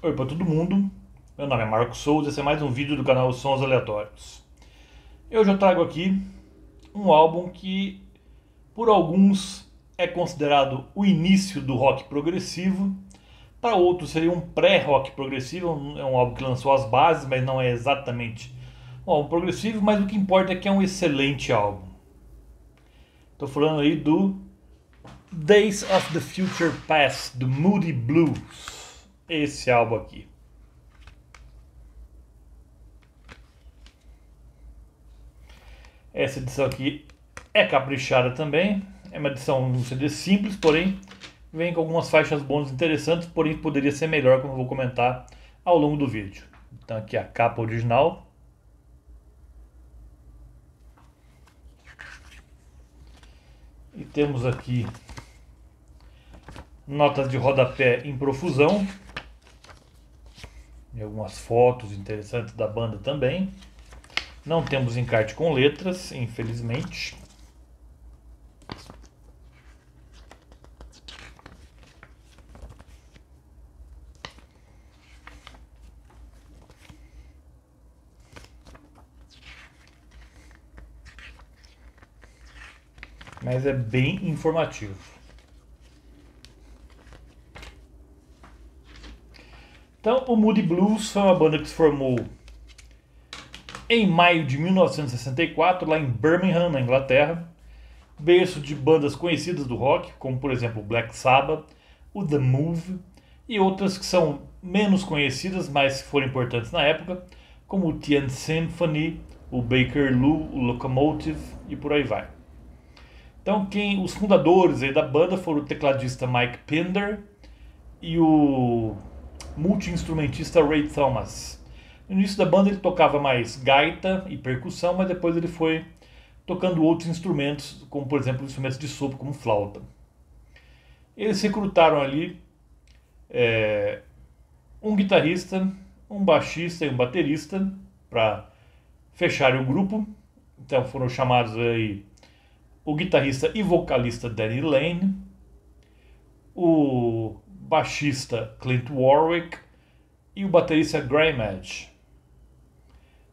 Oi para todo mundo, meu nome é Marcos Souza e esse é mais um vídeo do canal Sons Aleatórios. Hoje eu trago aqui um álbum que por alguns é considerado o início do rock progressivo, para outros seria um pré-rock progressivo, é um álbum que lançou as bases, mas não é exatamente um álbum progressivo, mas o que importa é que é um excelente álbum. Estou falando aí do Days of the Future Past, do Moody Blues, esse álbum aqui. Essa edição aqui é caprichada também. É uma edição, um CD simples, porém vem com algumas faixas bônus interessantes, porém poderia ser melhor, como eu vou comentar ao longo do vídeo. Então aqui a capa original. E temos aqui notas de rodapé em profusão. E algumas fotos interessantes da banda também. Não temos encarte com letras, infelizmente. Mas é bem informativo. Então, o Moody Blues foi uma banda que se formou em maio de 1964, lá em Birmingham, na Inglaterra, berço de bandas conhecidas do rock, como por exemplo o Black Sabbath, o The Move e outras que são menos conhecidas, mas que foram importantes na época, como o The Symphony, o Baker Lou, o Locomotive e por aí vai. Então, os fundadores aí da banda foram o tecladista Mike Pinder e o multi-instrumentista Ray Thomas. No início da banda ele tocava mais gaita e percussão, mas depois ele foi tocando outros instrumentos, como por exemplo instrumentos de sopro, como flauta. Eles recrutaram ali um guitarrista, um baixista e um baterista para fecharem o grupo. Então foram chamados aí o guitarrista e vocalista Danny Lane, o baixista Clint Warwick e o baterista Graham Edge.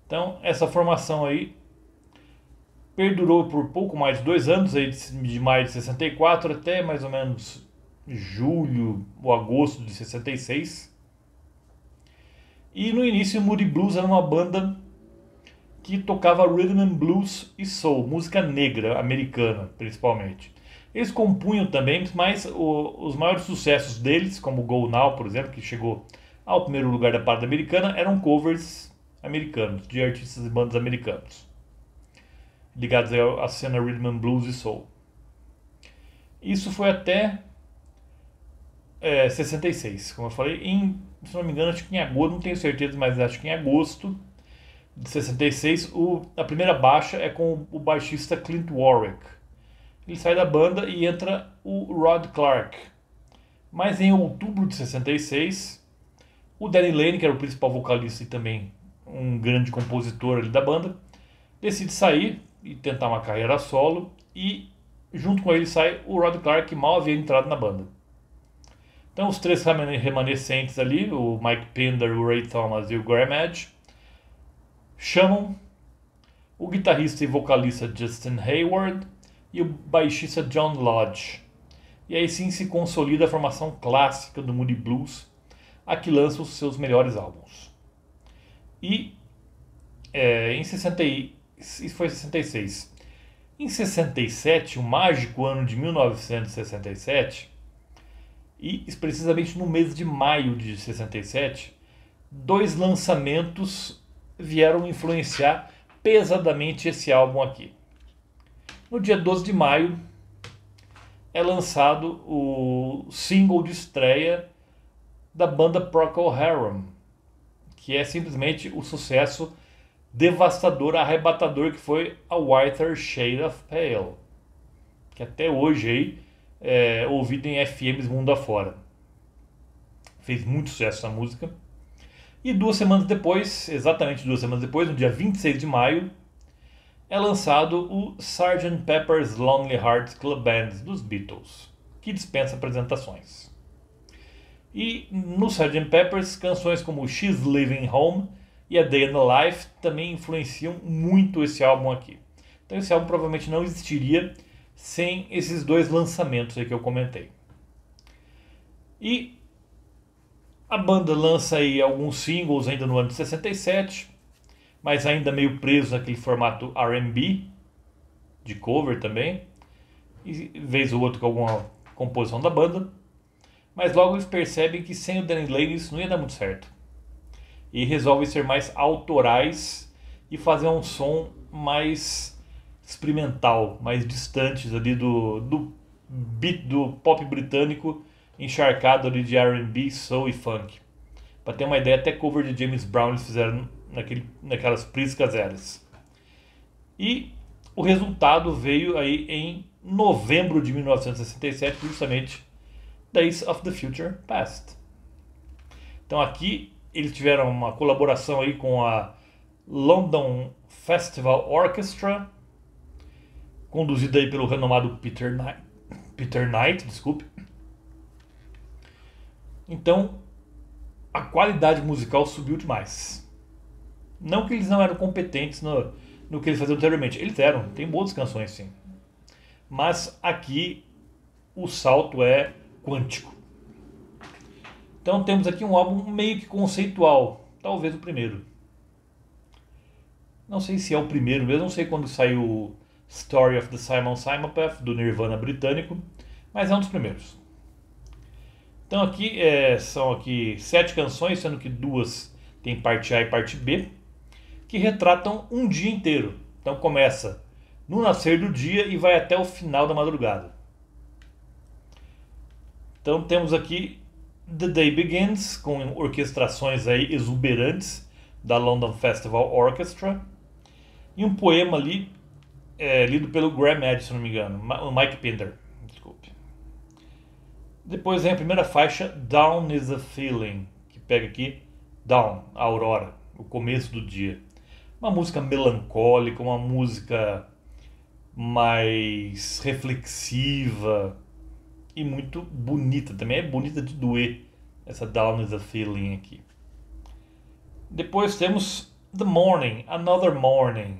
Então essa formação aí perdurou por pouco mais de 2 anos, aí de maio de 64 até mais ou menos julho ou agosto de 66. E no início o Moody Blues era uma banda que tocava rhythm and blues e soul, música negra americana principalmente. Eles compunham também, mas os maiores sucessos deles, como Go Now, por exemplo, que chegou ao primeiro lugar da parada americana, eram covers americanos, de artistas e bandas americanos, ligados à cena rhythm and blues e soul. Isso foi até 66, como eu falei, se não me engano, acho que em agosto, não tenho certeza, mas acho que em agosto de 66, a primeira baixa é com o baixista Clint Warwick. Ele sai da banda e entra o Rod Clark. Mas em outubro de 66, o Danny Lane, que era o principal vocalista e também um grande compositor ali da banda, decide sair e tentar uma carreira solo, e junto com ele sai o Rod Clark, que mal havia entrado na banda. Então os três remanescentes ali, o Mike Pinder, o Ray Thomas e o Graham Edge, chamam o guitarrista e vocalista Justin Hayward e o baixista John Lodge. E aí sim se consolida a formação clássica do Moody Blues, a que lança os seus melhores álbuns. E em 66. Em 67, o mágico ano de 1967, e precisamente no mês de maio de 67, 2 lançamentos vieram influenciar pesadamente esse álbum aqui. No dia 12 de maio é lançado o single de estreia da banda Procol Harum, que é simplesmente o sucesso devastador, arrebatador que foi A Whiter Shade of Pale, que até hoje aí é ouvido em FMs mundo afora. Fez muito sucesso essa música. E 2 semanas depois, exatamente 2 semanas depois, no dia 26 de maio, é lançado o Sgt. Pepper's Lonely Hearts Club Band dos Beatles, que dispensa apresentações. E no Sgt. Pepper's, canções como She's Living Home e A Day in the Life também influenciam muito esse álbum aqui. Então esse álbum provavelmente não existiria sem esses dois lançamentos aí que eu comentei. E a banda lança aí alguns singles ainda no ano de 67, mas ainda meio preso naquele formato R&B, de cover também, e vez ou outra com alguma composição da banda. Mas logo eles percebem que sem o Danny Lane isso não ia dar muito certo. E resolvem ser mais autorais e fazer um som mais experimental, mais distantes ali do beat do pop britânico, encharcado ali de R&B, soul e funk. Para ter uma ideia, até cover de James Brown eles fizeram naquelas Priscas eras. E o resultado veio aí em novembro de 1967, justamente Days of the Future Past. Então aqui eles tiveram uma colaboração aí com a London Festival Orchestra, conduzida aí pelo renomado Peter Knight, desculpe. Então a qualidade musical subiu demais. Não que eles não eram competentes no que eles faziam anteriormente. Eles eram, tem boas canções sim. Mas aqui o salto é quântico. Então temos aqui um álbum meio que conceitual. Talvez o primeiro. Não sei se é o primeiro mesmo. Não sei quando saiu Story of the Simon Path do Nirvana britânico. Mas é um dos primeiros. Então aqui são aqui 7 canções, sendo que 2 tem parte A e parte B, que retratam um dia inteiro. Então começa no nascer do dia e vai até o final da madrugada. Então temos aqui The Day Begins, com orquestrações aí exuberantes da London Festival Orchestra, e um poema ali lido pelo Graham Eddy, se não me engano, o Mike Pinder, desculpe. Depois vem a primeira faixa, Dawn is a Feeling, que pega aqui Dawn, a aurora, o começo do dia. Uma música melancólica, uma música mais reflexiva e muito bonita. Também é bonita de doer, essa Dawn is a Feeling aqui. Depois temos The Morning, Another Morning.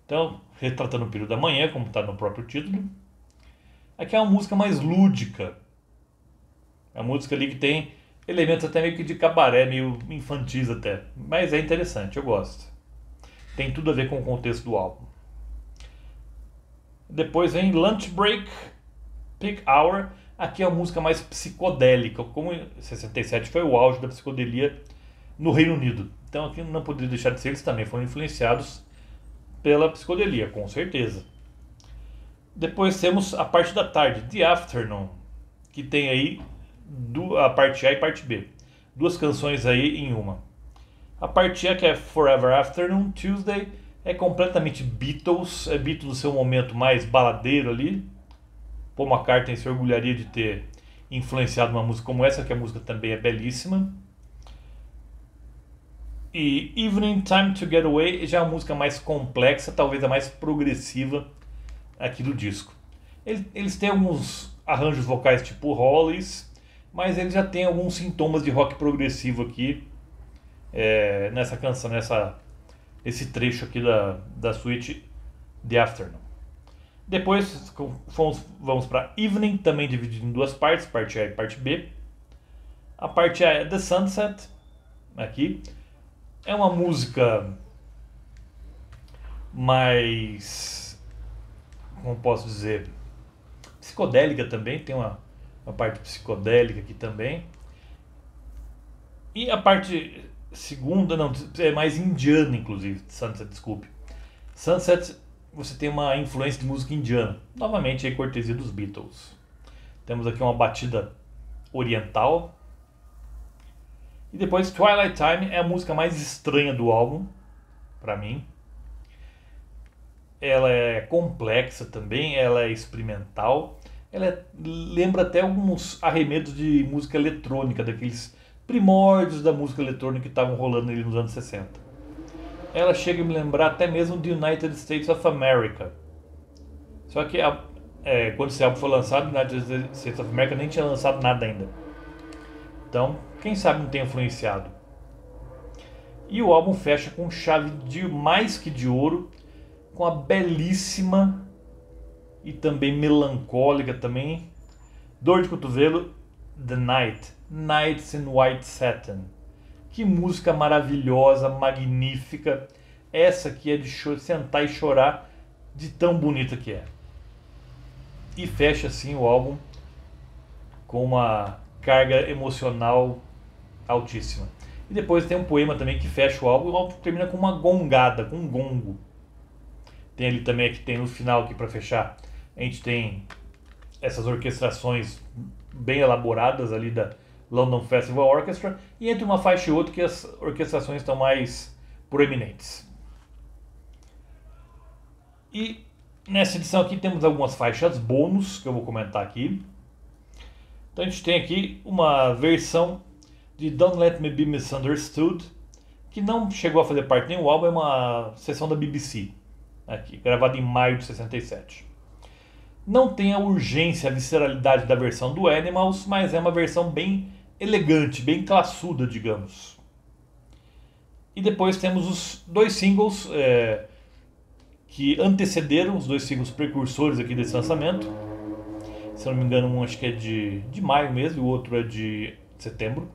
Então, retratando o período da manhã, como está no próprio título. Aqui é uma música mais lúdica. É uma música ali que tem elementos até meio que de cabaré, meio infantis até. Mas é interessante, eu gosto. Tem tudo a ver com o contexto do álbum. Depois vem Lunch Break, Peak Hour. Aqui é uma música mais psicodélica. Como em 67 foi o auge da psicodelia no Reino Unido. Então aqui não poderia deixar de ser, eles também foram influenciados pela psicodelia, com certeza. Depois temos a parte da tarde, The Afternoon, que tem aí a parte A e parte B. 2 canções aí em uma. A parte A, que é Forever Afternoon, Tuesday, é completamente Beatles. É Beatles no seu momento mais baladeiro ali. Paul McCartney se orgulharia de ter influenciado uma música como essa, que a música também é belíssima. E Evening Time to Get Away já é uma música mais complexa, talvez a mais progressiva aqui do disco. Eles têm alguns arranjos vocais tipo Hollies, mas eles já têm alguns sintomas de rock progressivo aqui nessa canção, esse trecho aqui da suíte The Afternoon. Depois vamos para Evening, também dividido em 2 partes, parte A e parte B. A parte A é The Sunset, aqui. É uma música mais, como posso dizer, psicodélica também, tem uma parte psicodélica aqui também. E a parte segunda, não, é mais indiana, inclusive, Sunset, desculpe. Sunset, você tem uma influência de música indiana, novamente aí cortesia dos Beatles. Temos aqui uma batida oriental. E depois Twilight Time é a música mais estranha do álbum, pra mim. Ela é complexa também, ela é experimental. Ela lembra até alguns arremedos de música eletrônica, daqueles primórdios da música eletrônica que estavam rolando ali nos anos 60. Ela chega a me lembrar até mesmo de United States of America. Só que quando esse álbum foi lançado, United States of America nem tinha lançado nada ainda. Então, quem sabe não tem influenciado. E o álbum fecha com chave de mais que de ouro, com a belíssima e também melancólica também, dor de cotovelo, The Night, Nights in White Satin. Que música maravilhosa, magnífica. Essa aqui é de sentar e chorar de tão bonita que é. E fecha assim o álbum com uma carga emocional altíssima. E depois tem um poema também que fecha o álbum termina com uma gongada, com um gongo. Tem ali também, aqui tem no final aqui para fechar, a gente tem essas orquestrações bem elaboradas ali da London Festival Orchestra, e entre uma faixa e outra que as orquestrações estão mais proeminentes. E nessa edição aqui temos algumas faixas bônus que eu vou comentar aqui. Então a gente tem aqui uma versão de Don't Let Me Be Misunderstood, que não chegou a fazer parte de nenhum álbum, é uma sessão da BBC, aqui, gravada em maio de 67. Não tem a urgência, a visceralidade da versão do Animals, mas é uma versão bem elegante, bem classuda, digamos. E depois temos os dois singles que antecederam, os dois singles precursores aqui desse lançamento. Se eu não me engano, um acho que é de maio mesmo, e o outro é de setembro.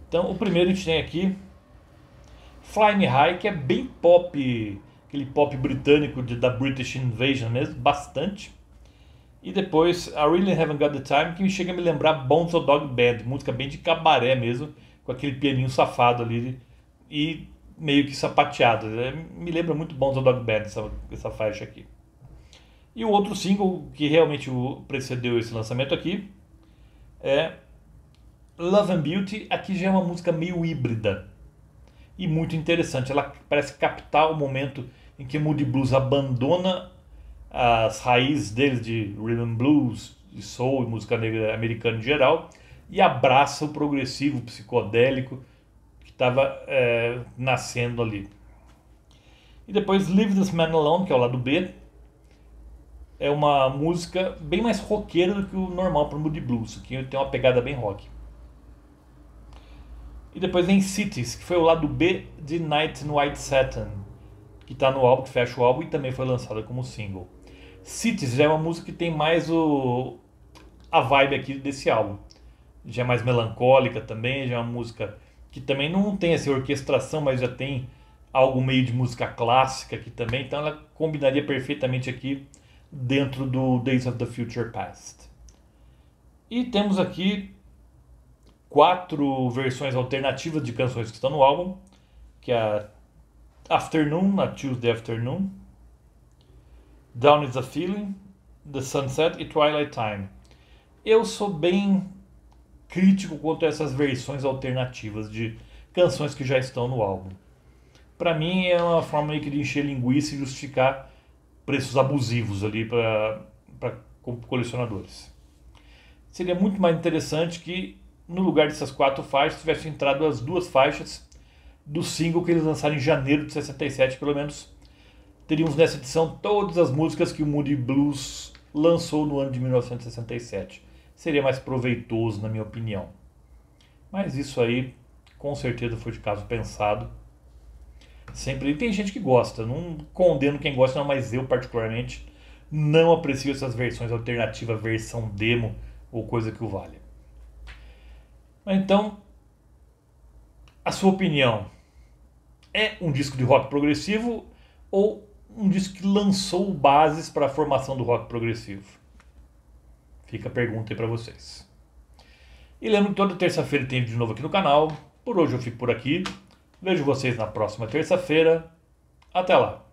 Então, o primeiro a gente tem aqui Fly Me High, que é bem pop, aquele pop britânico da British Invasion mesmo, bastante. E depois I Really Haven't Got The Time, que me chega a me lembrar Bones of Dog Band, música bem de cabaré mesmo, com aquele pianinho safado ali e meio que sapateado. Me lembra muito Bones of Dog Band, essa faixa aqui. E o outro single que realmente precedeu esse lançamento aqui é Love and Beauty. Aqui já é uma música meio híbrida e muito interessante. Ela parece captar o momento em que Moody Blues abandona as raízes deles de rhythm blues, de soul e música negra americana em geral, e abraça o progressivo psicodélico que estava nascendo ali. E depois Leave This Man Alone, que é o lado B, é uma música bem mais roqueira do que o normal para o Moody Blues, que tem uma pegada bem rock. E depois vem Cities, que foi o lado B de Night in White Satin, que está no álbum, que fecha o álbum e também foi lançada como single. Cities já é uma música que tem mais a vibe aqui desse álbum. Já é mais melancólica também, já é uma música que também não tem essa orquestração, mas já tem algo meio de música clássica aqui também, então ela combinaria perfeitamente aqui dentro do Days of the Future Past. E temos aqui 4 versões alternativas de canções que estão no álbum, que é a Afternoon, a Tuesday Afternoon, Down is a Feeling, The Sunset e Twilight Time. Eu sou bem crítico quanto a essas versões alternativas de canções que já estão no álbum. Para mim é uma forma meio que de encher linguiça e justificar preços abusivos ali para colecionadores. Seria muito mais interessante que no lugar dessas 4 faixas tivessem entrado as 2 faixas do single que eles lançaram em janeiro de 67, pelo menos teríamos nessa edição todas as músicas que o Moody Blues lançou no ano de 1967. Seria mais proveitoso, na minha opinião. Mas isso aí, com certeza, foi de caso pensado. Sempre tem gente que gosta, não condeno quem gosta, não, mas eu particularmente não aprecio essas versões alternativas, versão demo ou coisa que o valha. Então, a sua opinião, é um disco de rock progressivo ou um disco que lançou bases para a formação do rock progressivo? Fica a pergunta aí para vocês. E lembro que toda terça-feira tem vídeo de novo aqui no canal. Por hoje eu fico por aqui. Vejo vocês na próxima terça-feira. Até lá!